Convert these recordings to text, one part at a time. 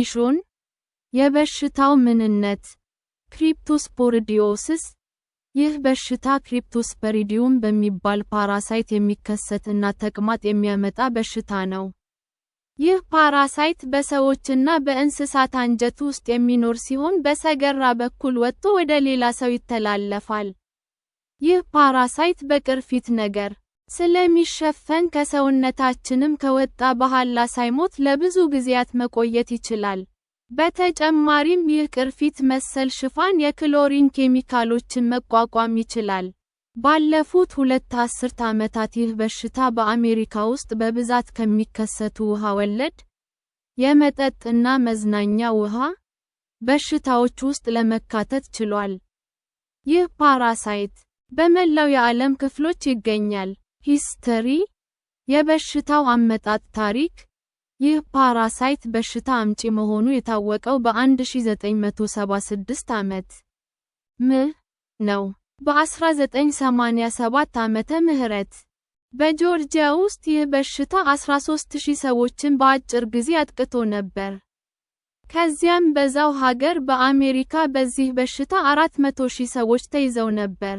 ዲፊኒሽን የበሽታው ምንነት ክሪፕቶስፖሪዲዮሲስ ይህ በሽታ ክሪፕቶስፖሪዲየም በሚባል ፓራሳይት የሚከሰት እና ተቅማጥ የሚያመጣ በሽታ ነው። ይህ ፓራሳይት በሰዎችና በእንስሳት አንጀት ውስጥ የሚኖር ሲሆን በሰገራ በኩል ወጥቶ ወደ ሌላ ሰው ይተላለፋል። ይህ ፓራሳይት በቅርፊት ነገር ስለሚሸፈን ከሰውነታችንም ከወጣ በኋላ ሳይሞት ለብዙ ጊዜያት መቆየት ይችላል። በተጨማሪም ይህ ቅርፊት መሰል ሽፋን የክሎሪን ኬሚካሎችን መቋቋም ይችላል። ባለፉት 2 አስርት ዓመታት ይህ በሽታ በአሜሪካ ውስጥ በብዛት ከሚከሰቱ ውሃ ወለድ የመጠጥና መዝናኛ ውሃ በሽታዎች ውስጥ ለመካተት ችሏል። ይህ ፓራሳይት በመላው የዓለም ክፍሎች ይገኛል። ሂስትሪ የበሽታው አመጣጥ ታሪክ ይህ ፓራሳይት በሽታ አምጪ መሆኑ የታወቀው በ1976 ዓመተ ነው። በ1987 ዓመተ ምህረት በጆርጂያ ውስጥ ይህ በሽታ 13,000 ሰዎችን በአጭር ጊዜ አጥቅቶ ነበር። ከዚያም በዛው ሀገር በአሜሪካ በዚህ በሽታ 400,000 ሰዎች ተይዘው ነበር።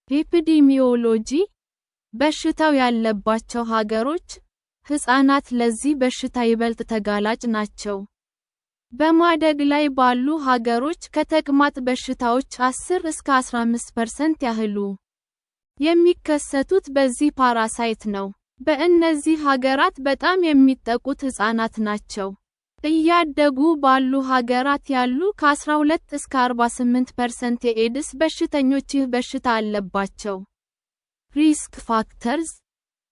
ኤፒዲሚዮሎጂ በሽታው ያለባቸው ሀገሮች ሕፃናት ለዚህ በሽታ ይበልጥ ተጋላጭ ናቸው። በማደግ ላይ ባሉ ሀገሮች ከተቅማጥ በሽታዎች 10 እስከ 15% ያህሉ የሚከሰቱት በዚህ ፓራሳይት ነው። በእነዚህ ሀገራት በጣም የሚጠቁት ሕፃናት ናቸው። እያደጉ ባሉ ሀገራት ያሉ ከ12 እስከ 48% የኤድስ በሽተኞች ይህ በሽታ አለባቸው። ሪስክ ፋክተርስ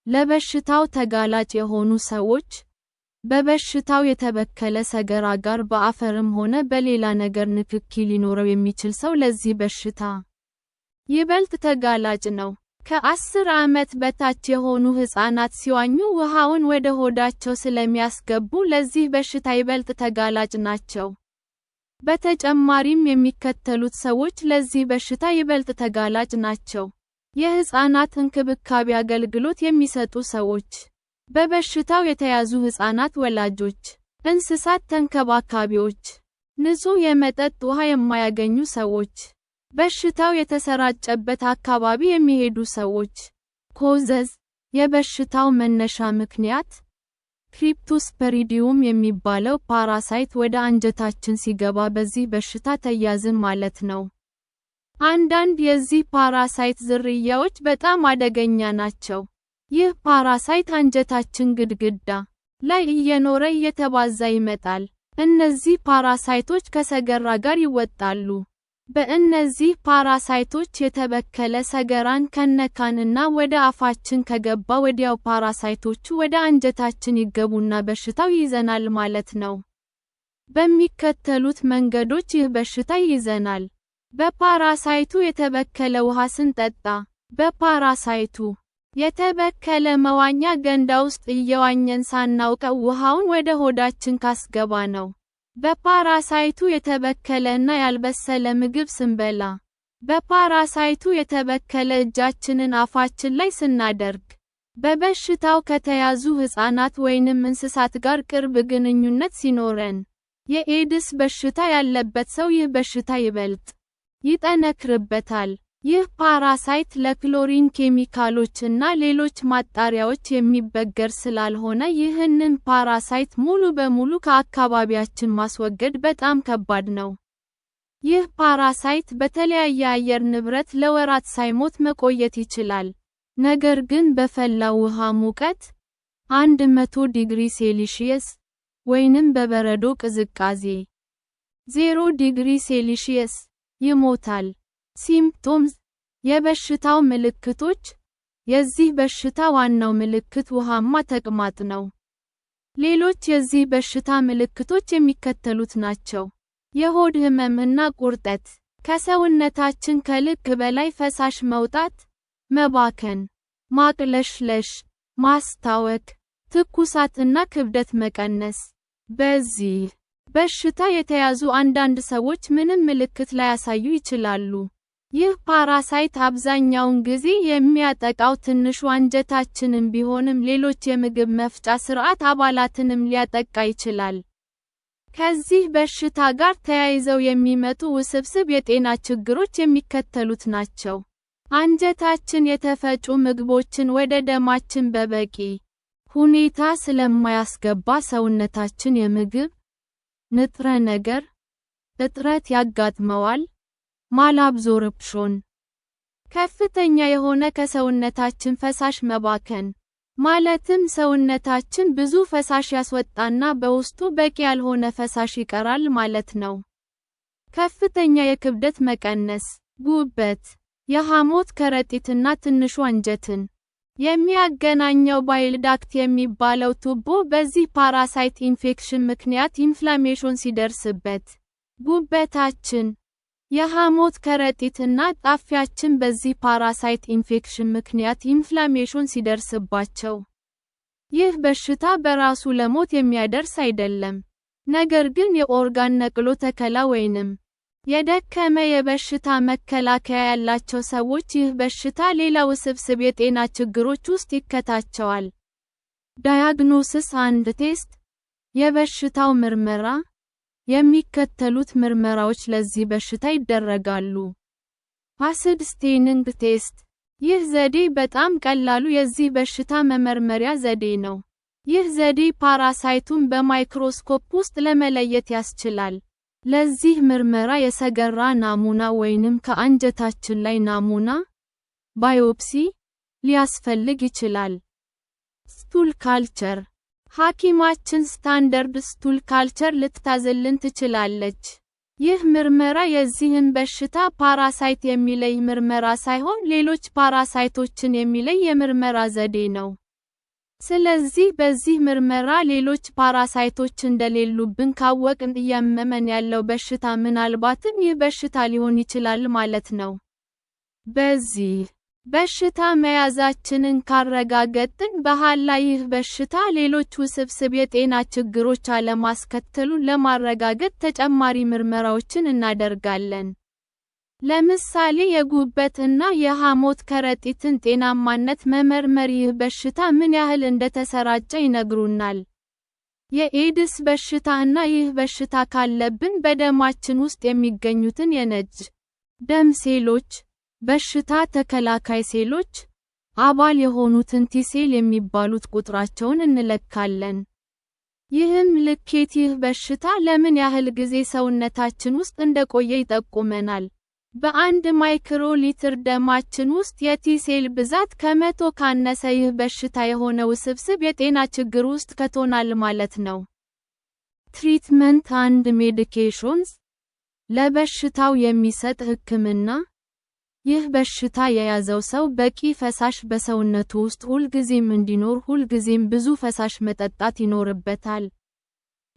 ለበሽታው ተጋላጭ የሆኑ ሰዎች በበሽታው የተበከለ ሰገራ ጋር በአፈርም ሆነ በሌላ ነገር ንክኪ ሊኖረው የሚችል ሰው ለዚህ በሽታ ይበልጥ ተጋላጭ ነው። ከ10 ዓመት በታች የሆኑ ሕፃናት ሲዋኙ ውሃውን ወደ ሆዳቸው ስለሚያስገቡ ለዚህ በሽታ ይበልጥ ተጋላጭ ናቸው። በተጨማሪም የሚከተሉት ሰዎች ለዚህ በሽታ ይበልጥ ተጋላጭ ናቸው። የሕፃናት እንክብካቤ አገልግሎት የሚሰጡ ሰዎች፣ በበሽታው የተያዙ ሕፃናት ወላጆች፣ እንስሳት ተንከባካቢዎች፣ ንጹህ የመጠጥ ውሃ የማያገኙ ሰዎች፣ በሽታው የተሰራጨበት አካባቢ የሚሄዱ ሰዎች። ኮዘዝ የበሽታው መነሻ ምክንያት ክሪፕቶስፖሪዲየም የሚባለው ፓራሳይት ወደ አንጀታችን ሲገባ በዚህ በሽታ ተያዝን ማለት ነው። አንዳንድ የዚህ ፓራሳይት ዝርያዎች በጣም አደገኛ ናቸው። ይህ ፓራሳይት አንጀታችን ግድግዳ ላይ እየኖረ እየተባዛ ይመጣል። እነዚህ ፓራሳይቶች ከሰገራ ጋር ይወጣሉ። በእነዚህ ፓራሳይቶች የተበከለ ሰገራን ከነካንና ወደ አፋችን ከገባ ወዲያው ፓራሳይቶቹ ወደ አንጀታችን ይገቡና በሽታው ይይዘናል ማለት ነው። በሚከተሉት መንገዶች ይህ በሽታ ይይዘናል። በፓራሳይቱ የተበከለ ውሃ ስንጠጣ። በፓራሳይቱ የተበከለ መዋኛ ገንዳ ውስጥ እየዋኘን ሳናውቀው ውሃውን ወደ ሆዳችን ካስገባ ነው። በፓራሳይቱ የተበከለ እና ያልበሰለ ምግብ ስንበላ። በፓራሳይቱ የተበከለ እጃችንን አፋችን ላይ ስናደርግ። በበሽታው ከተያዙ ሕፃናት ወይንም እንስሳት ጋር ቅርብ ግንኙነት ሲኖረን። የኤድስ በሽታ ያለበት ሰው ይህ በሽታ ይበልጥ ይጠነክርበታል። ይህ ፓራሳይት ለክሎሪን ኬሚካሎች እና ሌሎች ማጣሪያዎች የሚበገር ስላልሆነ ይህንን ፓራሳይት ሙሉ በሙሉ ከአካባቢያችን ማስወገድ በጣም ከባድ ነው። ይህ ፓራሳይት በተለያየ አየር ንብረት ለወራት ሳይሞት መቆየት ይችላል። ነገር ግን በፈላ ውሃ ሙቀት 100 ዲግሪ ሴልሺየስ ወይንም በበረዶ ቅዝቃዜ 0 ዲግሪ ሴልሺየስ ይሞታል። ሲምፕቶምስ የበሽታው ምልክቶች የዚህ በሽታ ዋናው ምልክት ውሃማ ተቅማጥ ነው። ሌሎች የዚህ በሽታ ምልክቶች የሚከተሉት ናቸው። የሆድ ህመም እና ቁርጠት፣ ከሰውነታችን ከልክ በላይ ፈሳሽ መውጣት፣ መባከን፣ ማቅለሽለሽ፣ ማስታወክ፣ ትኩሳት እና ክብደት መቀነስ። በዚህ በሽታ የተያዙ አንዳንድ ሰዎች ምንም ምልክት ላያሳዩ ይችላሉ። ይህ ፓራሳይት አብዛኛውን ጊዜ የሚያጠቃው ትንሹ አንጀታችንን ቢሆንም ሌሎች የምግብ መፍጫ ስርዓት አባላትንም ሊያጠቃ ይችላል። ከዚህ በሽታ ጋር ተያይዘው የሚመጡ ውስብስብ የጤና ችግሮች የሚከተሉት ናቸው። አንጀታችን የተፈጩ ምግቦችን ወደ ደማችን በበቂ ሁኔታ ስለማያስገባ ሰውነታችን የምግብ ንጥረ ነገር እጥረት ያጋጥመዋል። ማላብዞርፕሽን ከፍተኛ የሆነ ከሰውነታችን ፈሳሽ መባከን፣ ማለትም ሰውነታችን ብዙ ፈሳሽ ያስወጣና በውስጡ በቂ ያልሆነ ፈሳሽ ይቀራል ማለት ነው። ከፍተኛ የክብደት መቀነስ፣ ጉበት፣ የሐሞት ከረጢትና ትንሹ አንጀትን የሚያገናኘው ባይል ዳክት የሚባለው ቱቦ በዚህ ፓራሳይት ኢንፌክሽን ምክንያት ኢንፍላሜሽን ሲደርስበት፣ ጉበታችን፣ የሐሞት ከረጢትና ጣፊያችን በዚህ ፓራሳይት ኢንፌክሽን ምክንያት ኢንፍላሜሽን ሲደርስባቸው፣ ይህ በሽታ በራሱ ለሞት የሚያደርስ አይደለም። ነገር ግን የኦርጋን ነቅሎ ተከላ ወይንም የደከመ የበሽታ መከላከያ ያላቸው ሰዎች ይህ በሽታ ሌላ ውስብስብ የጤና ችግሮች ውስጥ ይከታቸዋል። ዳያግኖሲስ አንድ ቴስት፣ የበሽታው ምርመራ። የሚከተሉት ምርመራዎች ለዚህ በሽታ ይደረጋሉ። አሲድ ስቴኒንግ ቴስት። ይህ ዘዴ በጣም ቀላሉ የዚህ በሽታ መመርመሪያ ዘዴ ነው። ይህ ዘዴ ፓራሳይቱን በማይክሮስኮፕ ውስጥ ለመለየት ያስችላል። ለዚህ ምርመራ የሰገራ ናሙና ወይንም ከአንጀታችን ላይ ናሙና ባዮፕሲ ሊያስፈልግ ይችላል። ስቱል ካልቸር። ሐኪማችን ስታንዳርድ ስቱል ካልቸር ልትታዝልን ትችላለች። ይህ ምርመራ የዚህን በሽታ ፓራሳይት የሚለይ ምርመራ ሳይሆን ሌሎች ፓራሳይቶችን የሚለይ የምርመራ ዘዴ ነው። ስለዚህ በዚህ ምርመራ ሌሎች ፓራሳይቶች እንደሌሉብን ካወቅን እያመመን ያለው በሽታ ምናልባትም ይህ በሽታ ሊሆን ይችላል ማለት ነው። በዚህ በሽታ መያዛችንን ካረጋገጥን በኋላ ይህ በሽታ ሌሎች ውስብስብ የጤና ችግሮች አለማስከተሉን ለማረጋገጥ ተጨማሪ ምርመራዎችን እናደርጋለን። ለምሳሌ የጉበት እና የሐሞት ከረጢትን ጤናማነት መመርመር ይህ በሽታ ምን ያህል እንደተሰራጨ ይነግሩናል። የኤድስ በሽታ እና ይህ በሽታ ካለብን በደማችን ውስጥ የሚገኙትን የነጭ ደም ሴሎች፣ በሽታ ተከላካይ ሴሎች፣ አባል የሆኑትን ቲ-ሴል የሚባሉት ቁጥራቸውን እንለካለን። ይህም ልኬት ይህ በሽታ ለምን ያህል ጊዜ ሰውነታችን ውስጥ እንደቆየ ይጠቁመናል። በአንድ ማይክሮ ሊትር ደማችን ውስጥ የቲ-ሴል ብዛት ከ100 ካነሰ ይህ በሽታ የሆነ ውስብስብ የጤና ችግር ውስጥ ከቶናል ማለት ነው። ትሪትመንት አንድ ሜዲኬሽንስ ለበሽታው የሚሰጥ ሕክምና። ይህ በሽታ የያዘው ሰው በቂ ፈሳሽ በሰውነቱ ውስጥ ሁልጊዜም እንዲኖር ሁልጊዜም ብዙ ፈሳሽ መጠጣት ይኖርበታል።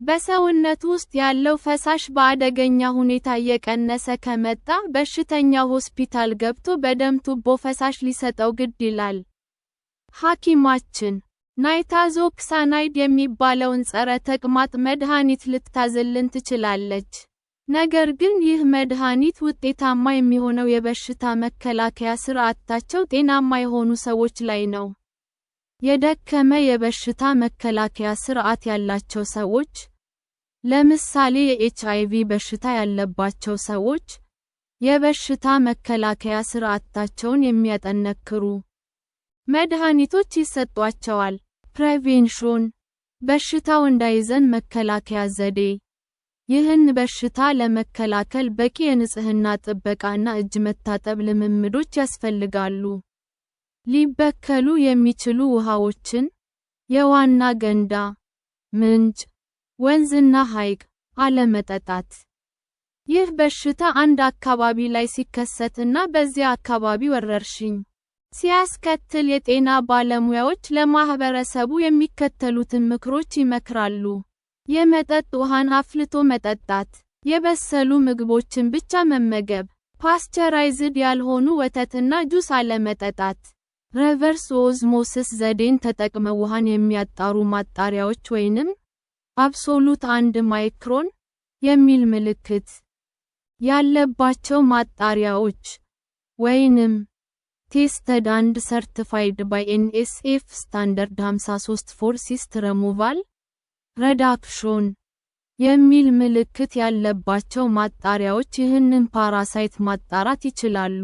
በሰውነት ውስጥ ያለው ፈሳሽ በአደገኛ ሁኔታ እየቀነሰ ከመጣ በሽተኛው ሆስፒታል ገብቶ በደም ቱቦ ፈሳሽ ሊሰጠው ግድ ይላል። ሐኪማችን ናይትሮክሳናይድ የሚባለውን ጸረ ተቅማጥ መድኃኒት ልትታዝልን ትችላለች። ነገር ግን ይህ መድኃኒት ውጤታማ የሚሆነው የበሽታ መከላከያ ስርዓታቸው ጤናማ የሆኑ ሰዎች ላይ ነው። የደከመ የበሽታ መከላከያ ስርዓት ያላቸው ሰዎች፣ ለምሳሌ የኤችአይቪ በሽታ ያለባቸው ሰዎች፣ የበሽታ መከላከያ ስርዓታቸውን የሚያጠነክሩ መድኃኒቶች ይሰጧቸዋል። ፕሬቬንሽን፣ በሽታው እንዳይዘን መከላከያ ዘዴ። ይህን በሽታ ለመከላከል በቂ የንጽህና ጥበቃና እጅ መታጠብ ልምምዶች ያስፈልጋሉ። ሊበከሉ የሚችሉ ውሃዎችን፣ የዋና ገንዳ፣ ምንጭ፣ ወንዝና ሐይቅ አለመጠጣት። ይህ በሽታ አንድ አካባቢ ላይ ሲከሰትና በዚያ አካባቢ ወረርሽኝ ሲያስከትል የጤና ባለሙያዎች ለማህበረሰቡ የሚከተሉትን ምክሮች ይመክራሉ። የመጠጥ ውሃን አፍልቶ መጠጣት፣ የበሰሉ ምግቦችን ብቻ መመገብ፣ ፓስቸራይዝድ ያልሆኑ ወተትና ጁስ አለመጠጣት። ሪቨርስ ኦዝሞሲስ ዘዴን ተጠቅመው ውሃን የሚያጣሩ ማጣሪያዎች ወይንም አብሶሉት 1 ማይክሮን የሚል ምልክት ያለባቸው ማጣሪያዎች ወይንም ቴስተድ አንድ ሰርቲፋይድ ባይ ኤንኤስኤፍ ስታንዳርድ 53 ፎር ሲስት ሪሙቫል ሪዳክሽን የሚል ምልክት ያለባቸው ማጣሪያዎች ይህንን ፓራሳይት ማጣራት ይችላሉ።